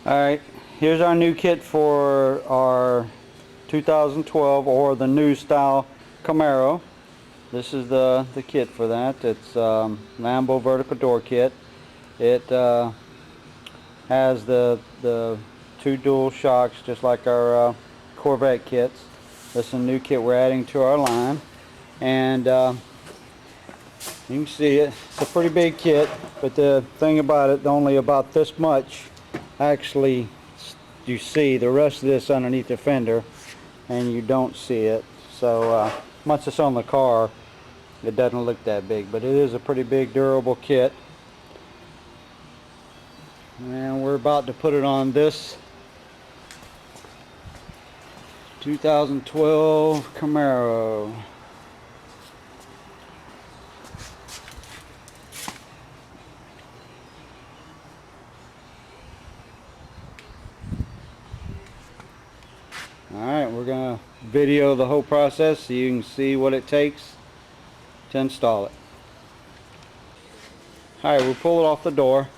Alright, here's our new kit for our 2012 or the new style Camaro. This is the kit for that. It's Lambo vertical door kit. It has the two dual shocks just like our Corvette kits. This is a new kit we're adding to our line, and you can see it. It's a pretty big kit, but the thing about it, only about this much actually you see. The rest of this underneath the fender, and you don't see it. So once it's on the car, it doesn't look that big, but it is a pretty big durable kit. And we're about to put it on this 2012 Camaro. Alright, we're going to video the whole process so you can see what it takes to install it. Alright, we'll pull it off the door.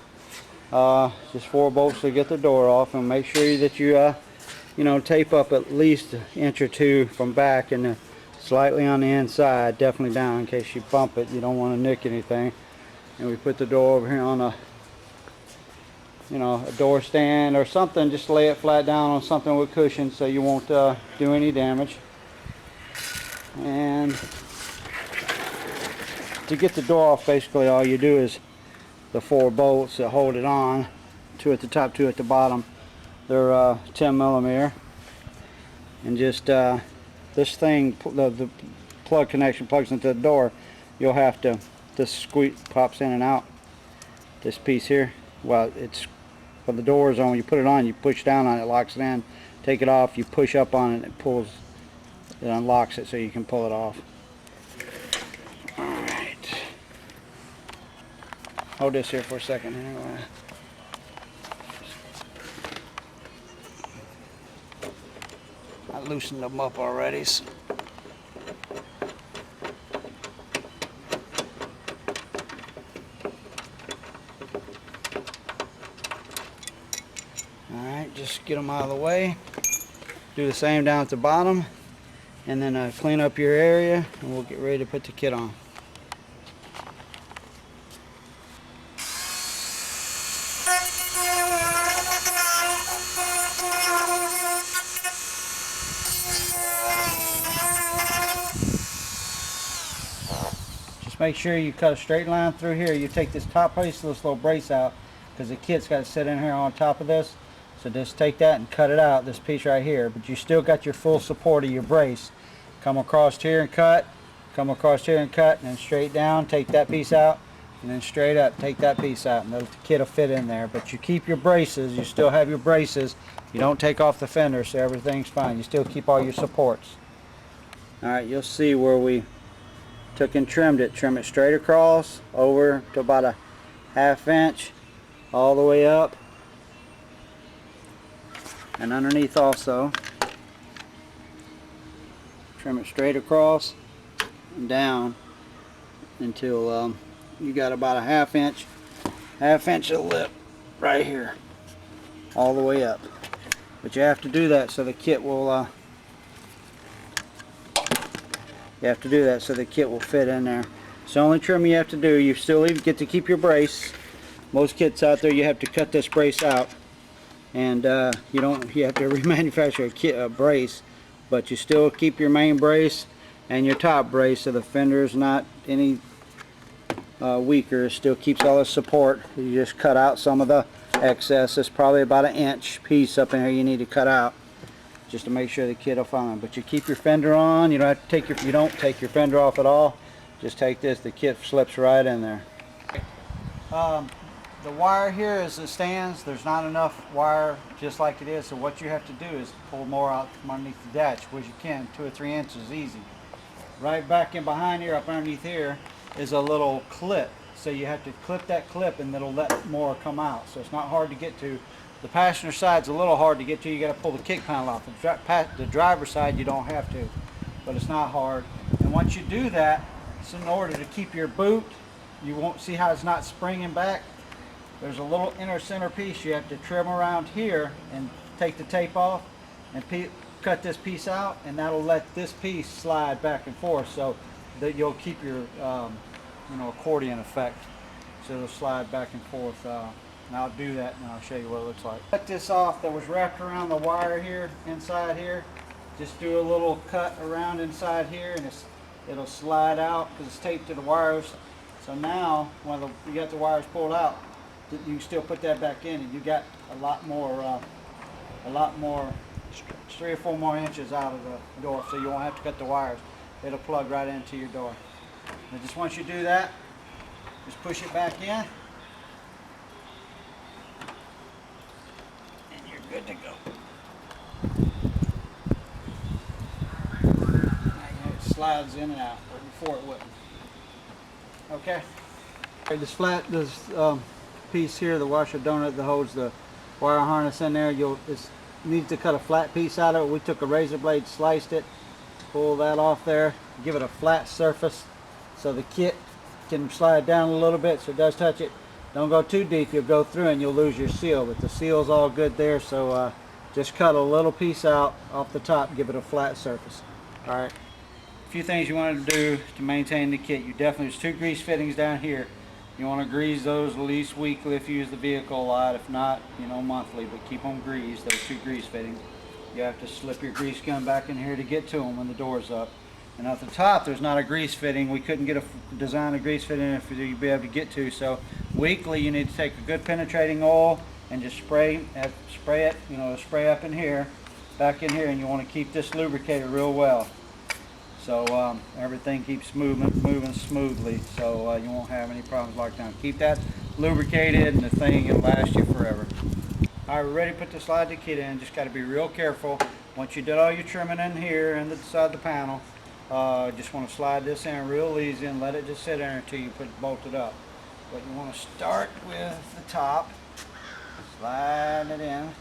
Just 4 bolts to get the door off, and make sure that you tape up at least an inch or 2 from back and slightly on the inside, definitely down in case you bump it. You don't want to nick anything. And we put the door over here on a door stand or something. Just lay it flat down on something with cushion so you won't do any damage. And to get the door off, basically all you do is the 4 bolts that hold it on, 2 at the top, 2 at the bottom. They're 10 millimeter, and just this thing, the plug connection plugs into the door. You'll have to, this squeak pops in and out. This piece here, well, it's when the door is on, you put it on, you push down on it, locks it in. Take it off, you push up on it, it pulls, it unlocks it so you can pull it off. Alright, hold this here for a second anyway. I loosened them up already. So. Alright, just get them out of the way. Do the same down at the bottom, and then clean up your area, and we'll get ready to put the kit on. Just make sure you cut a straight line through here. You take this top piece of this little brace out, because the kit's got to sit in here on top of this. So just take that and cut it out, this piece right here, but you still got your full support of your brace. Come across here and cut, come across here and cut, and then straight down, take that piece out, and then straight up, take that piece out, and the kit will fit in there. But you keep your braces, you still have your braces. You don't take off the fender, so everything's fine. You still keep all your supports. Alright, you'll see where we took and trimmed it. Trim it straight across, over to about a 1/2 inch, all the way up, and underneath also. Trim it straight across and down until you got about a 1/2 inch of lip right here, all the way up. But you have to do that so the kit will fit in there. It's the only trim you have to do. You still get to keep your brace. Most kits out there, you have to cut this brace out, and you have to remanufacture a brace, but you still keep your main brace and your top brace, so the fender is not any weaker. It still keeps all the support. You just cut out some of the excess. It's probably about an inch piece up in here you need to cut out, just to make sure the kit will fine. But you keep your fender on. You don't have to take you don't take your fender off at all. Just take this. The kit slips right in there. The wire here as it stands, there's not enough wire just like it is, so what you have to do is pull more out from underneath the datch, which you can, 2 or 3 inches easy. Right back in behind here, up underneath here, is a little clip. So you have to clip that clip and it'll let more come out. So it's not hard to get to. The passenger side's a little hard to get to. You got to pull the kick panel off. The driver's side you don't have to, but it's not hard. And once you do that, it's in order to keep your boot. You won't see how it's not springing back. there's a little inner center piece you have to trim around here and take the tape off and cut this piece out, and that'll let this piece slide back and forth so that you'll keep your accordion effect. So it'll slide back and forth. And I'll do that and I'll show you what it looks like. Cut this off that was wrapped around the wire here, inside here. Just do a little cut around inside here and it'll slide out because it's taped to the wires. So now, when you got the wires pulled out, you can still put that back in, and you got a lot more, 3 or 4 more inches out of the door, so you won't have to cut the wires. It'll plug right into your door. And just once you do that, just push it back in, and you're good to go. Now, it slides in and out, but before it wouldn't. Okay. This piece here, the washer donut that holds the wire harness in there, you need to cut a flat piece out of it. We took a razor blade, sliced it, pull that off there, give it a flat surface so the kit can slide down a little bit so it does touch it. Don't go too deep, you'll go through and you'll lose your seal, but the seal's all good there, so just cut a little piece out off the top, give it a flat surface. Alright. A few things you want to do to maintain the kit. There's 2 grease fittings down here. You want to grease those at least weekly if you use the vehicle a lot. If not, monthly, but keep them greased, those 2 grease fittings. You have to slip your grease gun back in here to get to them when the door's up. And at the top, there's not a grease fitting. We couldn't design a grease fitting if you'd be able to get to. So weekly, you need to take a good penetrating oil and just spray it, spray up in here, back in here, and you want to keep this lubricated real well. So everything keeps moving smoothly, so you won't have any problems like that. Keep that lubricated, and the thing will last you forever. All right, we're ready to put the slide the kit in. Just got to be real careful. Once you did all your trimming in here and inside the panel, just want to slide this in real easy and let it just sit in there until you bolt it up. But you want to start with the top, slide it in.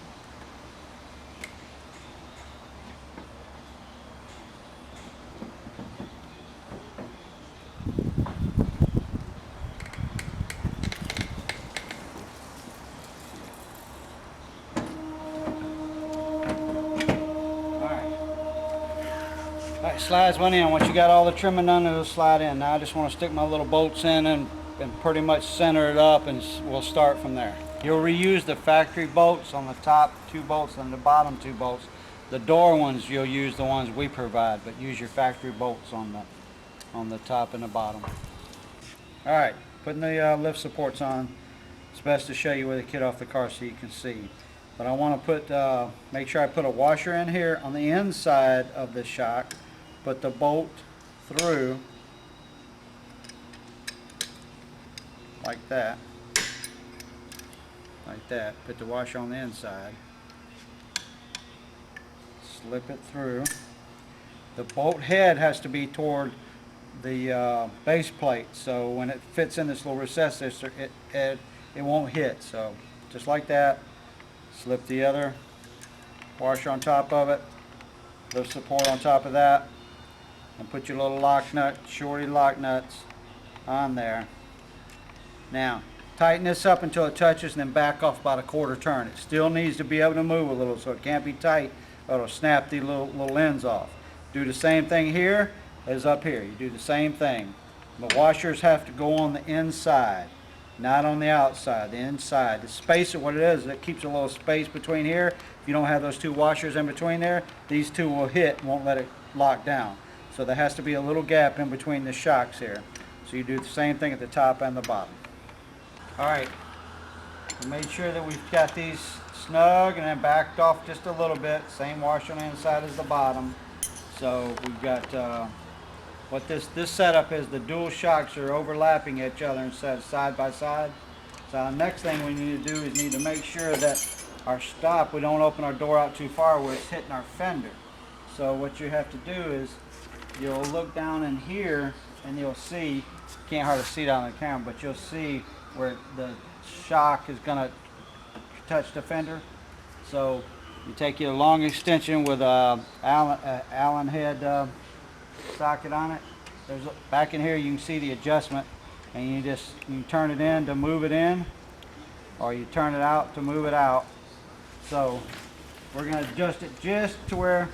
Alright, slides went in. Once you got all the trimming done, it'll slide in. Now I just want to stick my little bolts in and pretty much center it up, and we'll start from there. You'll reuse the factory bolts on the top 2 bolts and the bottom 2 bolts. The door ones, you'll use the ones we provide, but use your factory bolts on the top and the bottom. Alright, putting the lift supports on. It's best to show you where the kit off the car so you can see. But I want to make sure I put a washer in here on the inside of the shock. Put the bolt through like that. Like that. Put the washer on the inside. Slip it through. The bolt head has to be toward the base plate, so when it fits in this little recess, it won't hit. So just like that. Slip the other washer on top of it, lift support on top of that, and put your little lock nut, shorty lock nuts on there. Now tighten this up until it touches, and then back off about a 1/4 turn. It still needs to be able to move a little, so it can't be tight or it'll snap the little ends off. Do the same thing here as up here. You do the same thing. The washers have to go on the inside, not on the outside, the inside. The spacer, what it is, it keeps a little space between here. If you don't have those 2 washers in between there, these 2 will hit and won't let it lock down. So there has to be a little gap in between the shocks here. So you do the same thing at the top and the bottom. Alright, we made sure that we've got these snug and then backed off just a little bit. Same washer on the inside as the bottom. So we've got what this setup is, the dual shocks are overlapping each other instead of side by side. So the next thing we need to do is need to make sure that our stop, we don't open our door out too far where it's hitting our fender. So what you have to do is you'll look down in here and you'll see, can't hardly see it on the camera, but you'll see where the shock is going to touch the fender. So you take your long extension with a Allen head socket on it. There's back in here you can see the adjustment, and you turn it in to move it in, or you turn it out to move it out. So we're going to adjust it just to where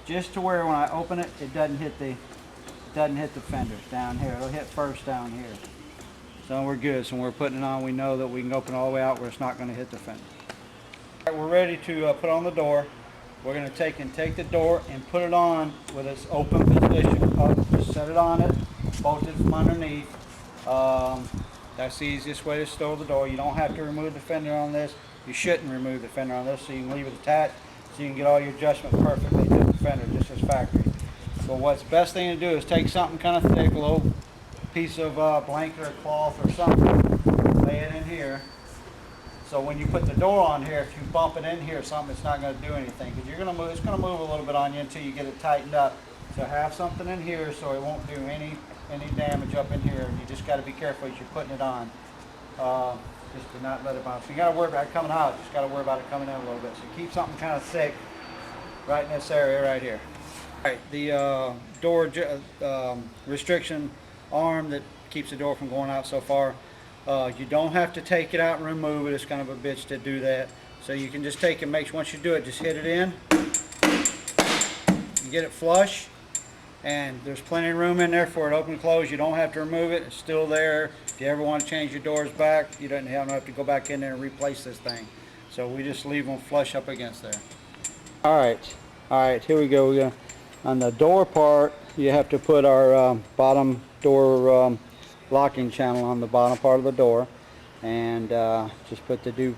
when I open it, it doesn't hit the fenders down here. It'll hit first down here. So we're good. So when we're putting it on, we know that we can open it all the way out where it's not going to hit the fender. All right, we're ready to put on the door. We're going to take the door and put it on with its open position. Just set it on it, bolt it from underneath. That's the easiest way to store the door. You don't have to remove the fender on this. You shouldn't remove the fender on this, so you can leave it attached so you can get all your adjustments perfectly to the fender just as factory. But what's the best thing to do is take something kind of thick, a little piece of blanket or cloth or something, lay it in here. So when you put the door on here, if you bump it in here or something, it's not going to do anything, because it's going to move a little bit on you until you get it tightened up. So have something in here so it won't do any damage up in here. You just got to be careful as you're putting it on, just to not let it bounce. So you got to worry about it coming out. Just got to worry about it coming in a little bit. So keep something kind of thick right in this area right here. All right, the door restriction arm that keeps the door from going out so far. You don't have to take it out and remove it. It's kind of a bitch to do that. So you can just take it, once you do it, just hit it in. You get it flush, and there's plenty of room in there for it open and close. You don't have to remove it. It's still there. If you ever want to change your doors back, you don't have to go back in there and replace this thing. So we just leave them flush up against there. All right, here we go. On the door part, you have to put our bottom door locking channel on the bottom part of the door, and just put the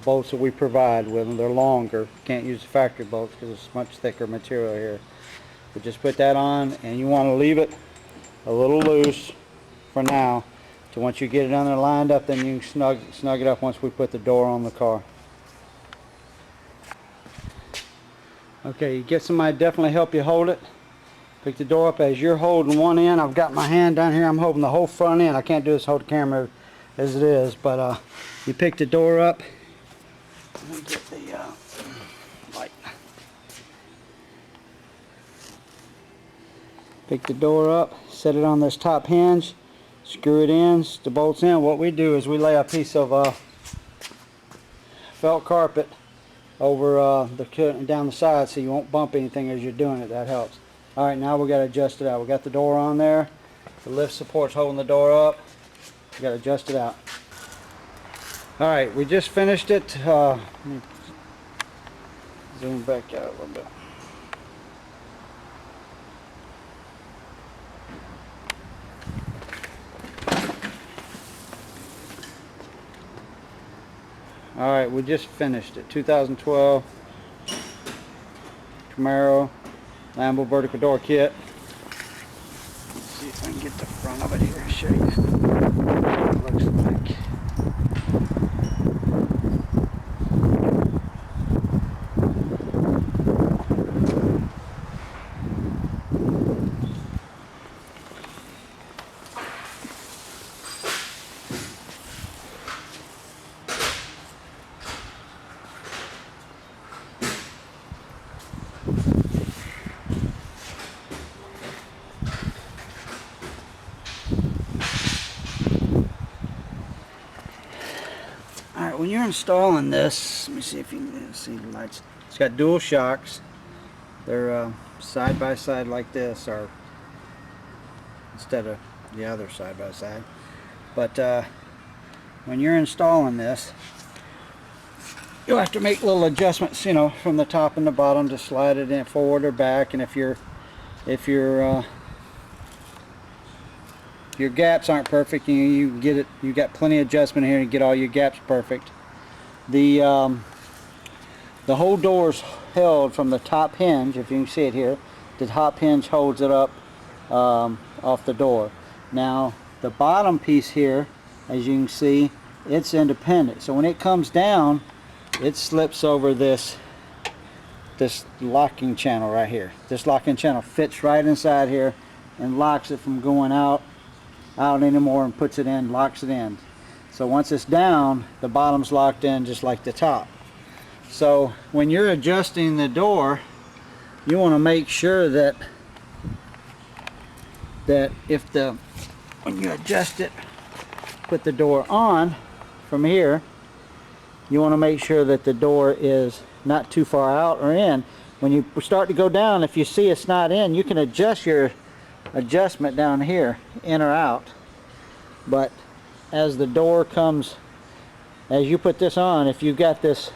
bolts that we provide with them. They're longer. Can't use the factory bolts because it's much thicker material here. But just put that on, and you want to leave it a little loose for now. So once you get it on there lined up, then you can snug it up once we put the door on the car. Okay, you get somebody to definitely help you hold it. Pick the door up as you're holding one end. I've got my hand down here. I'm holding the whole front end. I can't do this, hold the camera as it is, but you pick the door up. Let me get the light. Pick the door up, set it on this top hinge, screw it in, the bolts in. What we do is we lay a piece of felt carpet over down the side so you won't bump anything as you're doing it. That helps. All right, now we got to adjust it out. We got the door on there. The lift support's holding the door up. We got to adjust it out. All right, we just finished it. Let me zoom back out a little bit. All right, we just finished it. 2012 Camaro Lambo vertical door kit. Let's see if I can get the front of it here and show you what it looks like. When you're installing this, let me see if you can see the lights. It's got dual shocks. They're side by side like this, or instead of the other side by side. But when you're installing this, you'll have to make little adjustments, you know, from the top and the bottom to slide it in forward or back. And if your gaps aren't perfect, you get it. You got plenty of adjustment here to get all your gaps perfect. The whole door's held from the top hinge. If you can see it here, the top hinge holds it up off the door. Now the bottom piece here, as you can see, it's independent. So when it comes down, it slips over this locking channel right here. This locking channel fits right inside here and locks it from going out anymore, and puts it in, locks it in. So once it's down, the bottom's locked in just like the top. So when you're adjusting the door, you want to make sure that when you adjust it put the door on from here, you want to make sure that the door is not too far out or in. When you start to go down, if you see it's not in, you can adjust your adjustment down here, in or out. But as the door comes, as you put this on, if you got this,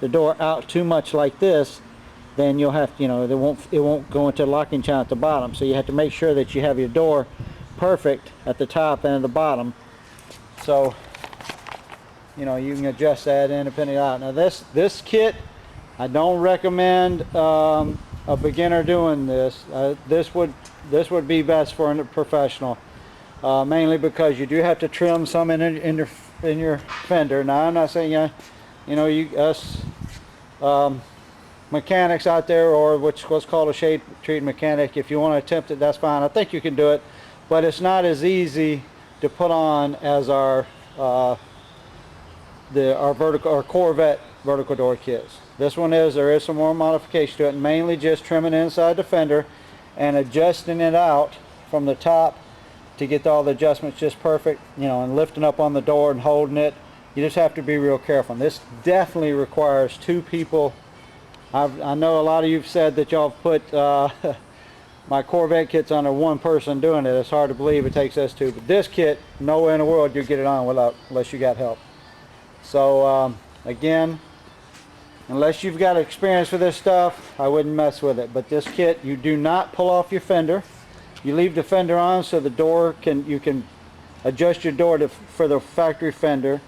the door out too much like this, then you'll have, you know, it won't go into the locking channel at the bottom. So you have to make sure that you have your door perfect at the top and at the bottom. So, you know, you can adjust that independently out. Now this kit, I don't recommend a beginner doing this. This would be best for a professional, mainly because you do have to trim some in your fender. Now I'm not saying you know, us mechanics out there, or what's called a shade treat mechanic, if you want to attempt it, that's fine. I think you can do it, but it's not as easy to put on as our Corvette vertical door kits. This one there is some more modification to it, mainly just trimming inside the fender and adjusting it out from the top to get all the adjustments just perfect, you know, and lifting up on the door and holding it. You just have to be real careful. And this definitely requires two people. I know a lot of you've said that y'all put my Corvette kits under one person doing it. It's hard to believe it takes us two, but this kit, nowhere in the world you get it on unless you got help. So again, unless you've got experience with this stuff, I wouldn't mess with it. But this kit, you do not pull off your fender. You leave the fender on so the door you can adjust your door for the factory fender.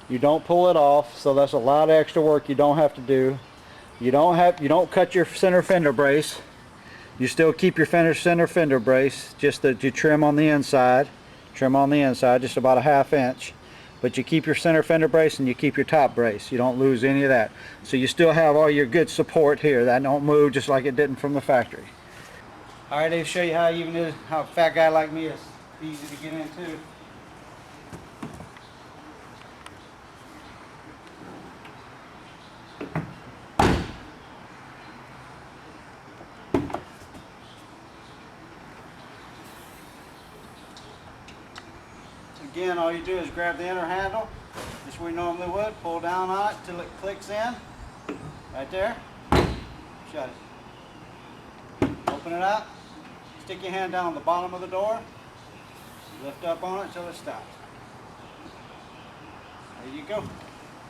You don't pull it off, so that's a lot of extra work you don't have to do. You don't cut your center fender brace. You still keep your center fender brace, just that you trim on the inside. Trim on the inside, just about a ½ inch. But you keep your center fender brace and you keep your top brace. You don't lose any of that. So you still have all your good support here. That don't move just like it didn't from the factory. Alright, Dave, show you how how a fat guy like me is easy to get into. Again, all you do is grab the inner handle, just where you normally would, pull down on it till it clicks in, right there, shut it. Open it up, stick your hand down on the bottom of the door, lift up on it until it stops. There you go. And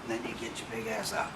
then you get your big ass out.